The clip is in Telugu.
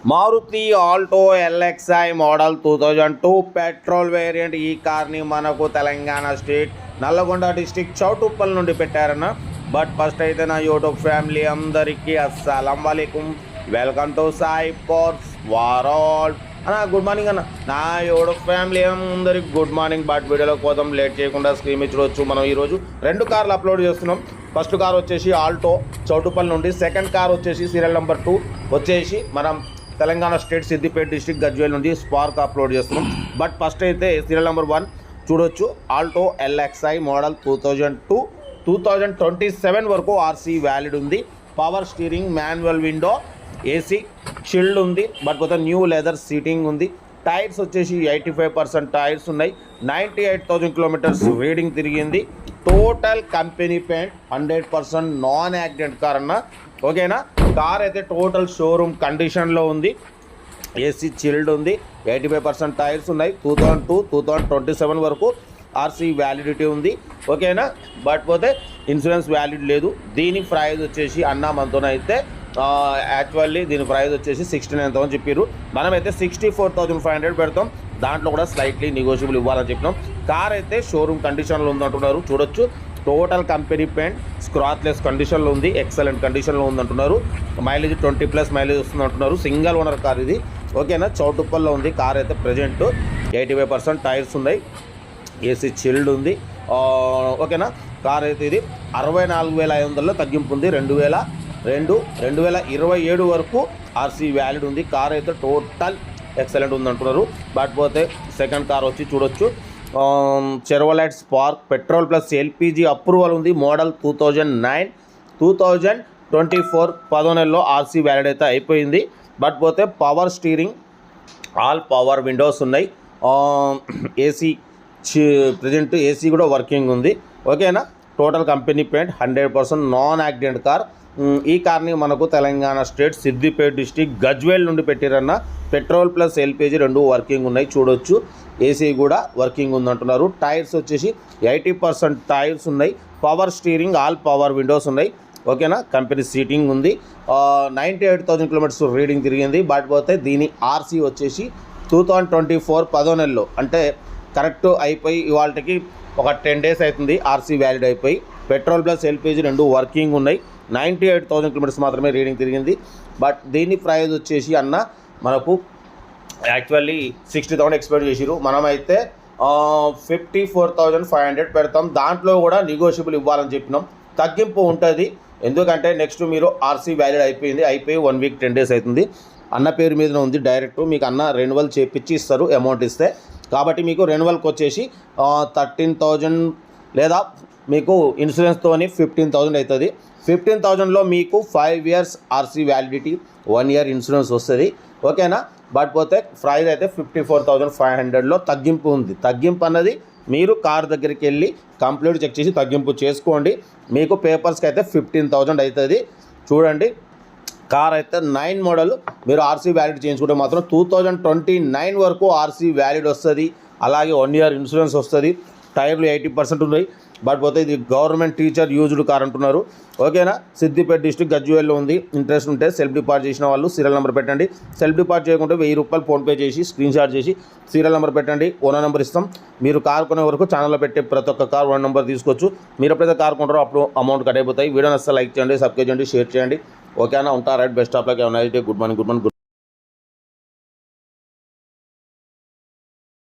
Maruti Alto LXI model 2002 petrol variant. ఈ కార్ని మనకు తెలంగాణ స్టేట్ నల్లగొండ డిస్టిక్ చౌటుప్పల్ నుండి పెట్టారన్న. బట్ ఫస్ట్ అయితే నా యూట్యూబ్ ఫ్యామిలీ అందరికీ అస్సలం వాలేకుం, welcome to Sai cars world అన్న. గుడ్ మార్నింగ్ అన్న. నా యూట్యూబ్ ఫ్యామిలీ అందరికి గుడ్ మార్నింగ్. బట్ వీడియోలో కోసం లేట్ చేయకుండా స్క్రీన్ మీద చూడవచ్చు. మనం ఈరోజు రెండు కార్లు అప్లోడ్ చేస్తున్నాం. ఫస్ట్ కార్ వచ్చేసి ఆల్టో చౌటుప్పల్ నుండి, సెకండ్ కార్ వచ్చేసి సీరియల్ నెంబర్ 2 వచ్చేసి మనం తెలంగాణ స్టేట్ సిద్దిపేట డిస్ట్రిక్ట్ గజ్వేల్ నుండి స్పార్క్ అప్లోడ్ చేస్తున్నాం. బట్ ఫస్ట్ అయితే సీరియల్ నెంబర్ 1 చూడొచ్చు. ఆల్టో ఎల్ఎక్స్ఐ మోడల్ 2002 2027 వరకు ఆర్సీ వ్యాలిడ్ ఉంది. Power steering, manual window, AC, shield ఉంది. బట్ పోతే న్యూ లెదర్ సీటింగ్ ఉంది. టైర్స్ వచ్చేసి 85% టైర్స్ ఉన్నాయి. 98,000 కిలోమీటర్స్ రీడింగ్ తిరిగింది. Total company paint, 100% non accident car అన్న. ఓకేనా. కార్ అయితే టోటల్ షోరూమ్ కండిషన్లో ఉంది. ఏసీ చిల్డ్ ఉంది. 85% టైర్స్ ఉన్నాయి. 2002 2027 వరకు ఆర్సీ వ్యాలిడిటీ ఉంది. ఓకేనా. బట్ పోతే ఇన్సూరెన్స్ వ్యాలిడ్ లేదు. దీని ప్రైస్ వచ్చేసి అన్న మనతోనైతే యాక్చువల్లీ దీని ప్రైస్ వచ్చేసి 69,000 చెప్పారు. మనమైతే 64,500 పెడతాం. దాంట్లో కూడా స్లైట్లీ నెగోషియబుల్ ఇవ్వాలని చెప్పినాం. కార్ అయితే షోరూమ్ కండిషన్లో ఉందంటున్నారు. చూడొచ్చు. టోటల్ కంపెనీ పెయింట్ స్క్రాచ్లెస్ కండిషన్లో ఉంది. ఎక్సలెంట్ కండిషన్లో ఉందంటున్నారు. మైలేజ్ 20+ మైలేజ్ వస్తుంది అంటున్నారు. సింగిల్ ఓనర్ కార్ ఇది. ఓకేనా. చౌటుప్పల్లో ఉంది కార్ అయితే. ప్రజెంట్ 85% టైర్స్ ఉన్నాయి. ఏసీ చిల్డ్ ఉంది. ఓకేనా. కార్ అయితే ఇది 64,500లో తగ్గింపు ఉంది. 2027 వరకు ఆర్సీ వ్యాలిడ్ ఉంది. కార్ అయితే టోటల్ ఎక్సలెంట్ ఉందంటున్నారు. బట్ పోతే సెకండ్ కార్ వచ్చి చూడొచ్చు. Chevrolet Spark petrol plus LPG approval ఉంది. మోడల్ 2009 2024 10 నెలలో ఆర్సీ వ్యాలిడ్ అయితే అయిపోయింది. బట్ పోతే power steering, all power Windows ఉన్నాయి. ఏసీ ప్రజెంట్ ఏసీ కూడా వర్కింగ్ ఉంది. ఓకేనా. Total company paint, 100% non accident car. ఈ కార్ని మనకు తెలంగాణ స్టేట్ సిద్దిపేట డిస్టిక్ గజ్వేల్ నుండి పెట్టారన్న. పెట్రోల్ ప్లస్ ఎల్పిజి రెండు వర్కింగ్ ఉన్నాయి. చూడొచ్చు. ఏసీ కూడా వర్కింగ్ ఉందంటున్నారు. టైర్స్ వచ్చేసి 80% టైర్స్ ఉన్నాయి. Power steering, all power Windows ఉన్నాయి. ఓకేనా. కంపెనీ సీటింగ్ ఉంది. 98,000 కిలోమీటర్స్ రీడింగ్ తిరిగింది. బట్ పోతే దీని ఆర్సీ వచ్చేసి 2024 10 నెలలో, అంటే కరెక్ట్ అయిపోయి ఇవాళకి ఒక 10 డేస్ అవుతుంది ఆర్సీ వ్యాలిడ్ అయిపోయి. పెట్రోల్ ప్లస్ ఎల్పిజి రెండు వర్కింగ్ ఉన్నాయి. 98,000 కిలోమీటర్స్ మాత్రమే రీడింగ్ తిరిగింది. బట్ దీని ప్రైస్ వచ్చేసి అన్న మనకు యాక్చువల్లీ 60,000 ఎక్స్పెక్ట్ చేసిరు. మనమైతే 54,500 పెడతాం. దాంట్లో కూడా నెగోషియబుల్ ఇవ్వాలని చెప్పినాం. తగ్గింపు ఉంటుంది. ఎందుకంటే నెక్స్ట్ మీరు ఆర్సీ వ్యాలిడ్ అయిపోయి 1 వీక్ 10 డేస్ అవుతుంది. అన్న పేరు మీద ఉంది. డైరెక్ట్ మీకు అన్న రెన్యువల్ చేపించి ఇస్తారు అమౌంట్ ఇస్తే. కాబట్టి మీకు రెన్యువల్కి వచ్చేసి 13,000 లేదా మీకు ఇన్సూరెన్స్తోని 15,000 అవుతుంది. 15,000లో మీకు 5 years RC validity, 1 year insurance వస్తుంది. ఓకేనా. బట్ పోతే ప్రైస్ అయితే 54,500లో తగ్గింపు ఉంది. తగ్గింపు అన్నది మీరు కార్ దగ్గరికి వెళ్ళి కంప్లీట్ చెక్ చేసి తగ్గింపు చేసుకోండి. మీకు పేపర్స్కి అయితే 15,000 అవుతుంది. చూడండి. కార్ అయితే 9 మోడల్. మీరు ఆర్సీ వ్యాలిడ్ చేయించుకుంటే మాత్రం 2029 వరకు ఆర్సీ వ్యాలిడ్ వస్తుంది. అలాగే 1 year ఇన్సూరెన్స్ వస్తుంది. టైర్లు 80% ఉన్నాయి. బట్ పోతే ఇది గవర్నమెంట్ టీచర్ యూజ్డ్ కార్ అంటున్నారు. ఓకేనా. సిద్దిపేట డిస్ట్రిక్ట్ గజ్వేల్లో ఉంది. ఇంట్రెస్ట్ ఉంటే సెల్ఫ్ డిపార్ట్ చేసిన వాళ్ళు సీరియల్ నెంబర్ పెట్టండి. సెల్ఫ్ డిపార్ట్ చేయకుంటే 1000 రూపాయలు ఫోన్పే చేసి స్క్రీన్ షాట్ చేసి సీరియల్ నెంబర్ పెట్టండి. ఓనర్ నెంబర్ ఇస్తాం. మీరు కార్ కొనే వరకు ఛానల్లో పెట్టే ప్రతి ఒక్క కార్ ఓనర్ నెంబర్ తీసుకోవచ్చు. మీరు ఎప్పుడైతే కార్ కొంటారో అప్పుడు అమౌంట్ కట్ అయిపోతాయి. వీడియో నచ్చితే లైక్ చేయండి, సబ్స్క్రైబ్ చేయండి, షేర్ చేయండి. ఓకేనా. ఉంటా. Right. Best of luck. Nice day. Good morning.